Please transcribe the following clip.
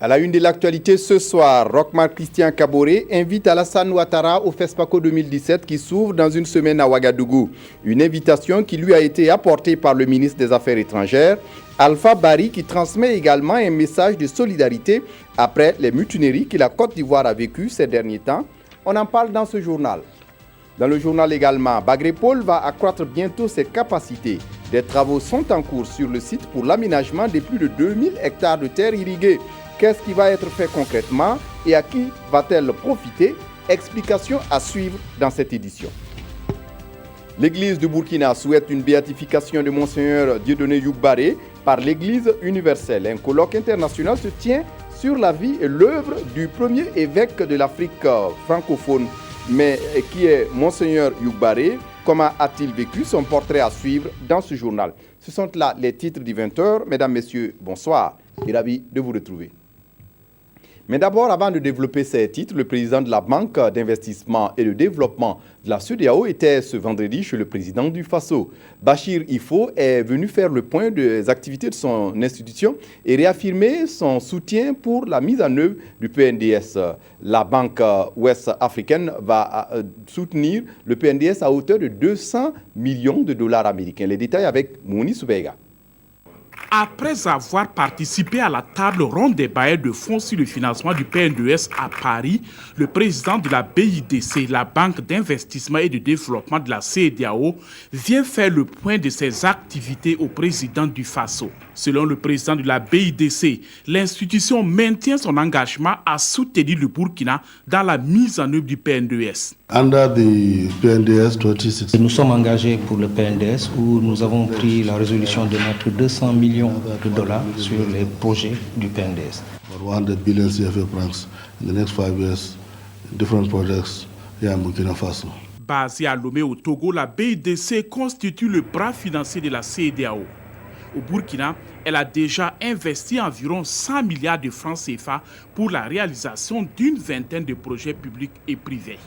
À la une de l'actualité ce soir, Rochmar Christian Kaboré invite Alassane Ouattara au FESPACO 2017 qui s'ouvre dans une semaine à Ouagadougou. Une invitation qui lui a été apportée par le ministre des Affaires étrangères, Alpha Bari, qui transmet également un message de solidarité après les mutineries que la Côte d'Ivoire a vécues ces derniers temps. On en parle dans ce journal. Dans le journal également, Bagrépol va accroître bientôt ses capacités. Des travaux sont en cours sur le site pour l'aménagement de plus de 2000 hectares de terres irriguées. Qu'est-ce qui va être fait concrètement et à qui va-t-elle profiter? Explication à suivre dans cette édition. L'Église du Burkina souhaite une béatification de Monseigneur Dieudonné Yougbaré par l'Église universelle. Un colloque international se tient sur la vie et l'œuvre du premier évêque de l'Afrique francophone, mais qui est Monseigneur Yougbaré. Comment a-t-il vécu? Son portrait à suivre dans ce journal. Ce sont là les titres du 20h. Mesdames, Messieurs, bonsoir et ravi de vous retrouver. Mais d'abord, avant de développer ces titres, le président de la Banque d'investissement et de développement de la CEDEAO était ce vendredi chez le président du Faso. Bachir Ifo est venu faire le point des activités de son institution et réaffirmer son soutien pour la mise en œuvre du PNDS. La Banque ouest africaine va soutenir le PNDS à hauteur de 200 millions de dollars américains. Les détails avec Mouni Soubega. Après avoir participé à la table ronde des bailleurs de fonds sur le financement du PNDS à Paris, le président de la BIDC, la Banque d'investissement et de développement de la CEDEAO, vient faire le point de ses activités au président du Faso. Selon le président de la BIDC, l'institution maintient son engagement à soutenir le Burkina dans la mise en œuvre du PNDS. Nous sommes engagés pour le PNDS où nous avons pris la résolution de mettre 200 millions de dollars sur les projets du PNDS. 100 billion CFA francs in the next 5 years, different projects here in Burkina Faso. Basée à Lomé au Togo, la BIDC constitue le bras financier de la CEDEAO. Au Burkina, elle a déjà investi environ 100 milliards de francs CFA pour la réalisation d'une vingtaine de projets publics et privés.